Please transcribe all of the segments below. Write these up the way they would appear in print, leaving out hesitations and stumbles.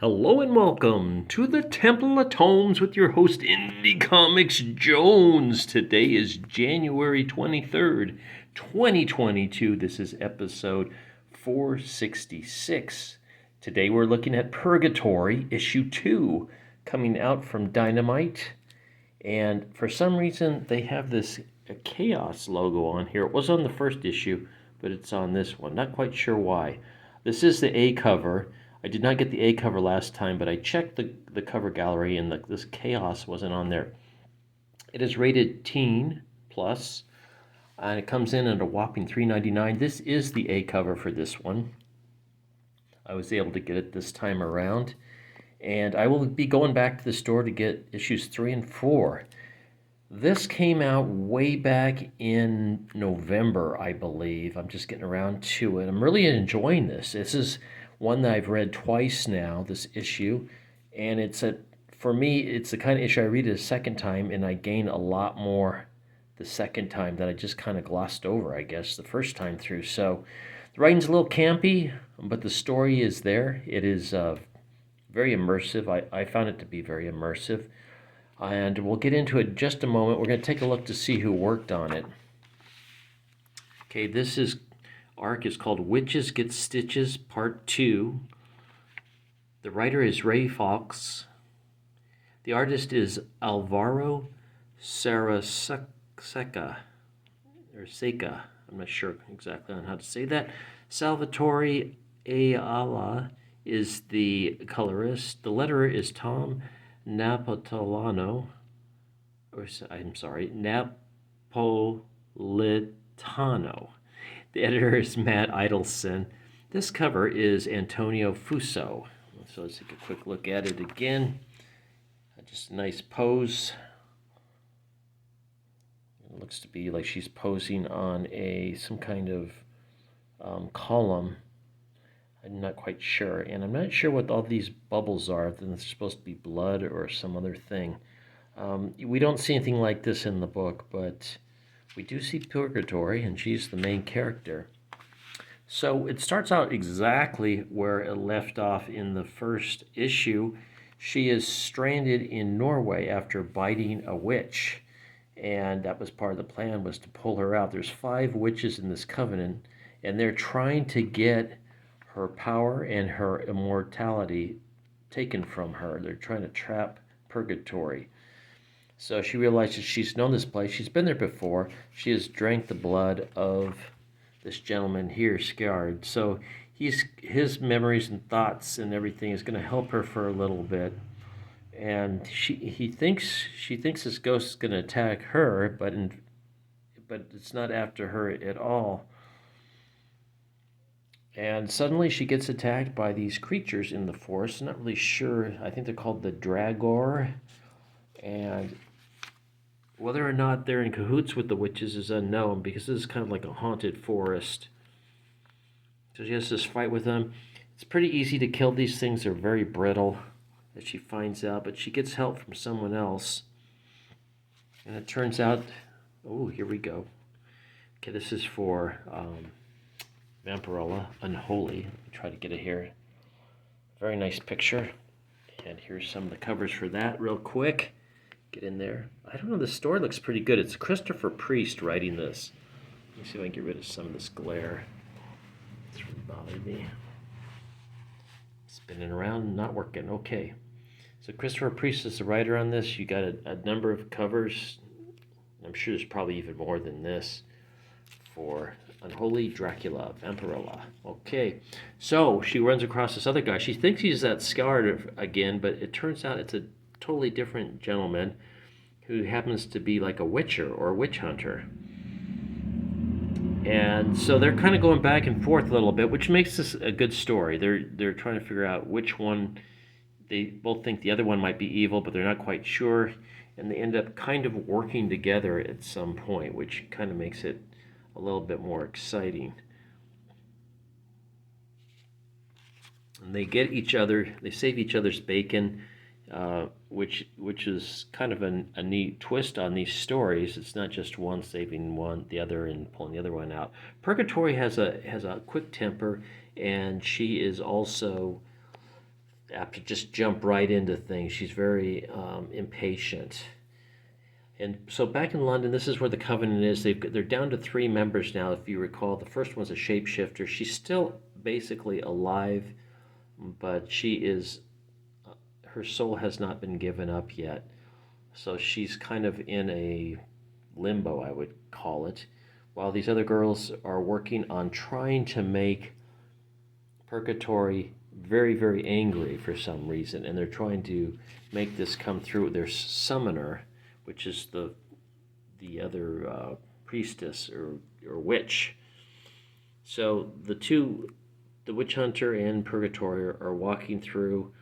Hello and welcome to the Temple of Tomes with your host, Indie Comics Jones. Today is January 23rd, 2022. This is episode 466. Today we're looking at Purgatori, issue 2, coming out from Dynamite. And for some reason, they have this Chaos logo on here. It was on the first issue, but it's on this one. Not quite sure why. This is the A cover. I did not get the A cover last time, but I checked the cover gallery, and this Chaos wasn't on there. It is rated teen plus, and it comes in at a whopping $3.99. This is the A cover for this one. I was able to get it this time around, and I will be going back to the store to get issues 3 and 4. This came out way back in November, I believe. I'm just getting around to it. I'm really enjoying this. This is one that I've read twice now, this issue, and for me, it's the kind of issue I read it a second time, and I gain a lot more the second time that I just kind of glossed over, I guess, the first time through. So the writing's a little campy, but the story is there. It is very immersive. I found it to be very immersive. And we'll get into it in just a moment. We're going to take a look to see who worked on it. Okay, this arc is called Witches Get Stitches, Part 2. The writer is Ray Fawkes. The artist is Alvaro Saraseca, or Seca. I'm not sure exactly on how to say that. Salvatore Ayala is the colorist. The letterer is Tom Napolitano. The editor is Matt Idelson. This cover is Antonio Fuso. So let's take a quick look at it again. Just a nice pose. It looks to be like she's posing on some kind of column. I'm not quite sure, and I'm not sure what all these bubbles are. Then it's supposed to be blood or some other thing. We don't see anything like this in the book, but we do see Purgatori, and she's the main character. So it starts out exactly where it left off in the first issue. She is stranded in Norway after biting a witch, and that was part of the plan, was to pull her out. There's 5 witches in this covenant, and they're trying to get her power and her immortality taken from her. They're trying to trap Purgatori. So she realizes she's known this place. She's been there before. She has drank the blood of this gentleman here, Skjard. So his memories and thoughts and everything is going to help her for a little bit. And she thinks this ghost is going to attack her, but it's not after her at all. And suddenly she gets attacked by these creatures in the forest. I'm not really sure. I think they're called the Dragor. And whether or not they're in cahoots with the witches is unknown, because this is kind of like a haunted forest. So she has this fight with them. It's pretty easy to kill these things. They're very brittle, as she finds out. But she gets help from someone else. And it turns out... Oh, here we go. Okay, this is for... Vampirella, Unholy. Let me try to get it here. Very nice picture. And here's some of the covers for that real quick. Get in there. I don't know, the story looks pretty good. It's Christopher Priest writing this. Let me see if I can get rid of some of this glare. It's really bothering me. Spinning around, not working. Okay. So Christopher Priest is the writer on this. You got a number of covers. I'm sure there's probably even more than this for Unholy, Dracula, Vampirella. Okay, so she runs across this other guy. She thinks he's that Skjard again, but it turns out it's a totally different gentleman who happens to be like a witcher or a witch hunter. And so they're kind of going back and forth a little bit, which makes this a good story. They're trying to figure out which one. They both think the other one might be evil, but they're not quite sure. And they end up kind of working together at some point, which kind of makes it a little bit more exciting. And they get each other, they save each other's bacon, which is kind of a neat twist on these stories. It's not just one saving the other and pulling the other one out. Purgatori has a quick temper, and she is also apt to just jump right into things. She's very impatient. And so back in London, this is where the Covenant is. They're down to 3 members now, if you recall. The first one's a shapeshifter. She's still basically alive, but her soul has not been given up yet. So she's kind of in a limbo, I would call it, while these other girls are working on trying to make Purgatori very, very angry for some reason, and they're trying to make this come through their summoner, which is the other priestess or witch. So the witch hunter and Purgatori are walking through.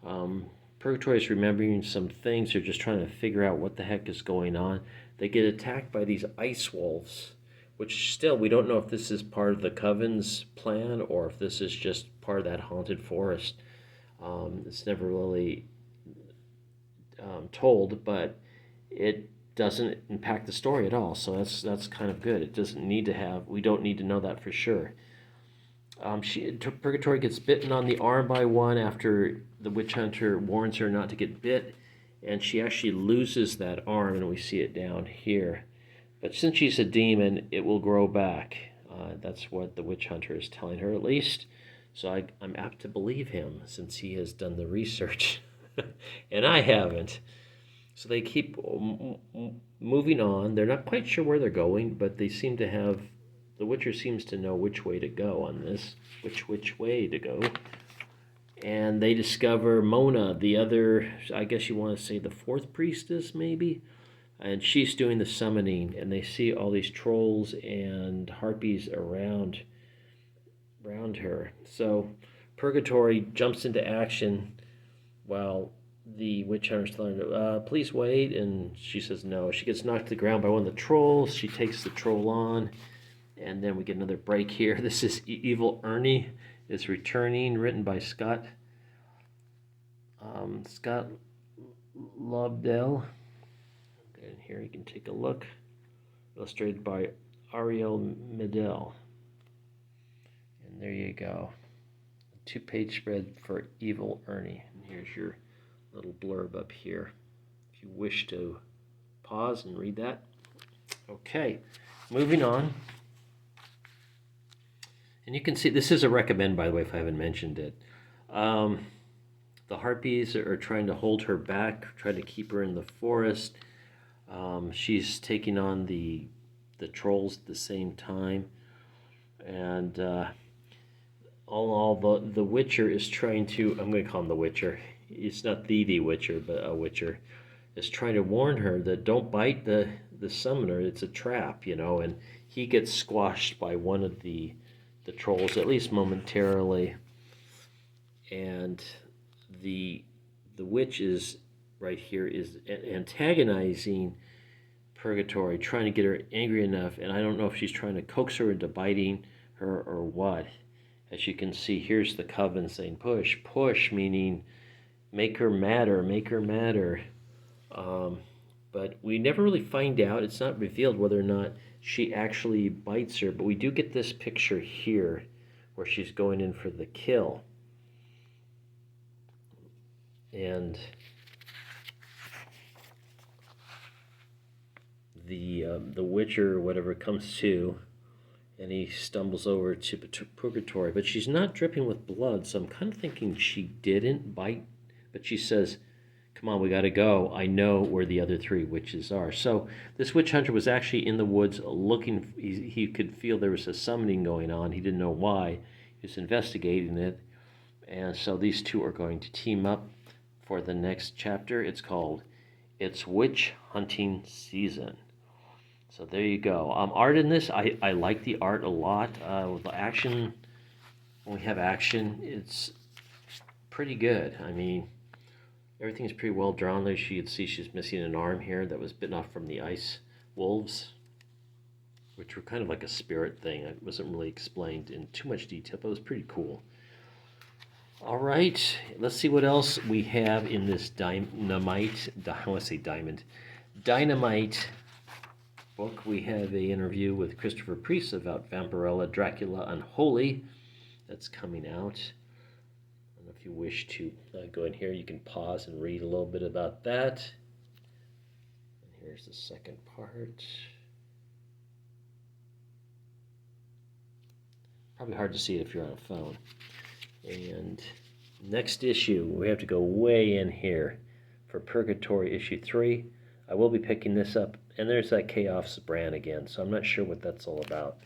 Purgatori is remembering some things. They're just trying to figure out what the heck is going on. They get attacked by these ice wolves, which still we don't know if this is part of the Coven's plan or if this is just part of that haunted forest. It's never really told, but it doesn't impact the story at all. So that's kind of good. It doesn't need to have. We don't need to know that for sure. Purgatori gets bitten on the arm by one after the witch hunter warns her not to get bit, and she actually loses that arm, and we see it down here. But since she's a demon, it will grow back. That's what the witch hunter is telling her, at least. So I'm apt to believe him, since he has done the research, and I haven't. So they keep moving on. They're not quite sure where they're going, but they seem to have... The Witcher seems to know which way to go on this, which way to go. And they discover Mona, the other, I guess you want to say the 4th priestess, maybe? And she's doing the summoning, and they see all these trolls and harpies around her. So Purgatori jumps into action while the witch hunter's telling her, please wait, and she says no. She gets knocked to the ground by one of the trolls. She takes the troll on. And then we get another break here. This is Evil Ernie is returning, written by Scott Lobdell. And here you can take a look. Illustrated by Ariel Medel. And there you go. A 2-page spread for Evil Ernie. And here's your little blurb up here, if you wish to pause and read that. Okay, moving on. And you can see, this is a recommend, by the way, if I haven't mentioned it. The harpies are trying to hold her back, trying to keep her in the forest. She's taking on the trolls at the same time. And the Witcher is trying to, I'm going to call him the Witcher. It's not the Witcher, but a Witcher is trying to warn her that don't bite the summoner. It's a trap, and he gets squashed by one of the trolls, at least momentarily, and the witch is right here is antagonizing Purgatori, trying to get her angry enough, and I don't know if she's trying to coax her into biting her or what. As you can see, here's the Coven saying push, push, meaning make her madder, make her madder. But we never really find out. It's not revealed whether or not she actually bites her, but we do get this picture here where she's going in for the kill. And the Witcher, whatever, comes to, and he stumbles over to Purgatori, but she's not dripping with blood, so I'm kind of thinking she didn't bite, but she says, come on, we got to go. I know where the other 3 witches are. So this witch hunter was actually in the woods looking. He could feel there was a summoning going on. He didn't know why. He was investigating it. And so these 2 are going to team up for the next chapter. It's called It's Witch Hunting Season. So there you go. Art in this, I like the art a lot. With the action, when we have action, it's pretty good. I mean, everything's pretty well drawn there. You can see she's missing an arm here that was bitten off from the ice wolves, which were kind of like a spirit thing. It wasn't really explained in too much detail, but it was pretty cool. All right, let's see what else we have in this Dynamite book. We have an interview with Christopher Priest about Vampirella, Dracula Unholy. That's coming out. I don't know if you wish to go in here, you can pause and read a little bit about that. And here's the second part. Probably hard to see it if you're on a phone. And next issue, we have to go way in here for Purgatori issue 3. I will be picking this up, and there's that Chaos brand again, so I'm not sure what that's all about.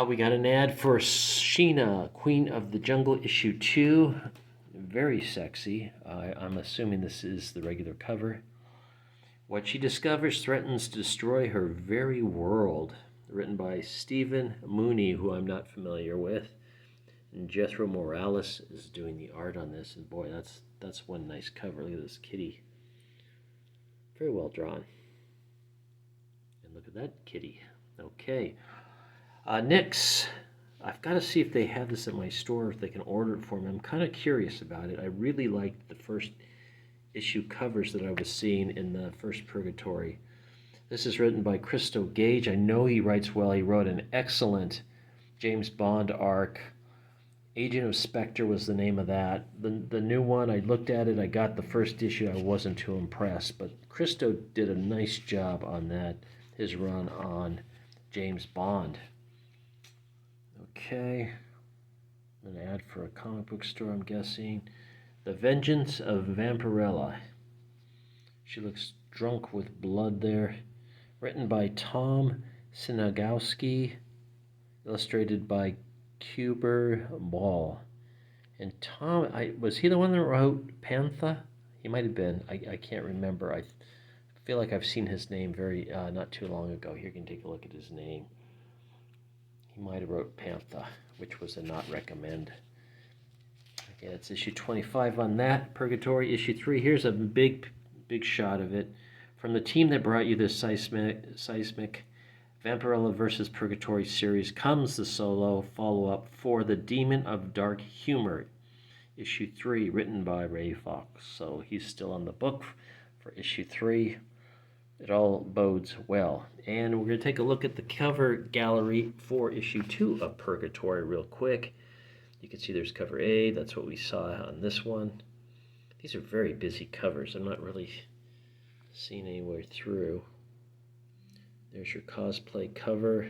We got an ad for Sheena, Queen of the Jungle issue 2. Very sexy. I'm assuming this is the regular cover. What she discovers threatens to destroy her very world. Written by Stephen Mooney, who I'm not familiar with. And Jethro Morales is doing the art on this. And boy, that's one nice cover. Look at this kitty. Very well drawn. And look at that kitty. Okay. Nyx. I've got to see if they have this at my store, if they can order it for me. I'm kind of curious about it. I really liked the first issue covers that I was seeing in the first Purgatori. This is written by Christo Gage. I know he writes well. He wrote an excellent James Bond arc. Agent of Spectre was the name of that. The new one, I looked at it. I got the first issue. I wasn't too impressed. But Christo did a nice job on that, his run on James Bond. Okay. An ad for a comic book store, I'm guessing. The Vengeance of Vampirella. She looks drunk with blood there. Written by Tom Sinagowski, illustrated by Kuber Ball. And Tom, was he the one that wrote Panther? He might have been. I can't remember. I feel like I've seen his name very not too long ago. Here, you can take a look at his name. He might have wrote Panther, which was a not recommend. Okay, that's issue 25 on that. Purgatori issue 3. Here's a big shot of it. From the team that brought you this seismic Vampirella vs. Purgatori series comes the solo follow-up for The Demon of Dark Humor, issue 3, written by Ray Fox. So he's still on the book for issue 3. It all bodes well. And we're going to take a look at the cover gallery for issue 2 of Purgatori real quick. You can see there's cover A. That's what we saw on this one. These are very busy covers. I'm not really seeing anywhere through. There's your cosplay cover.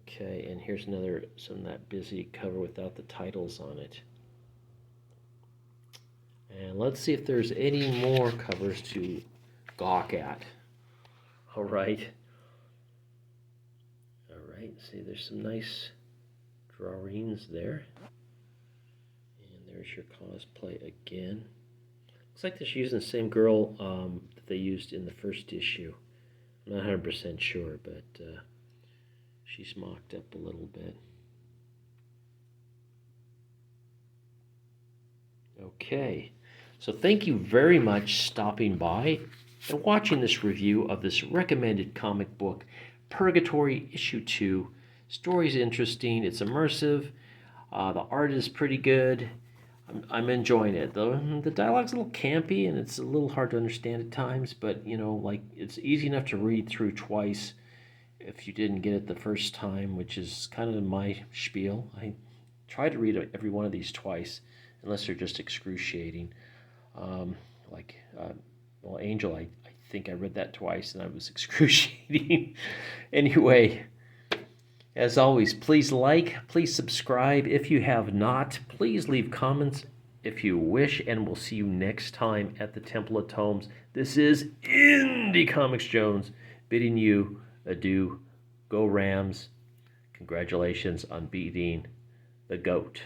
Okay, and here's another, some of that busy cover without the titles on it. And let's see if there's any more covers to gawk at. All right. See, there's some nice drawings there. And there's your cosplay again. Looks like they're using the same girl that they used in the first issue. I'm not 100% sure, but she's mocked up a little bit. Okay, so thank you very much stopping by and watching this review of this recommended comic book, Purgatori issue 2. Story's interesting, it's immersive, the art is pretty good. I'm enjoying it. The dialogue's a little campy and it's a little hard to understand at times, but you know, like, it's easy enough to read through twice if you didn't get it the first time, which is kind of my spiel. I try to read every one of these twice, unless they're just excruciating. Well, Angel, I think I read that twice and I was excruciating. Anyway, as always, please like, please subscribe. If you have not, please leave comments if you wish, and we'll see you next time at the Temple of Tomes. This is Indie Comics Jones bidding you adieu. Go Rams. Congratulations on beating the GOAT.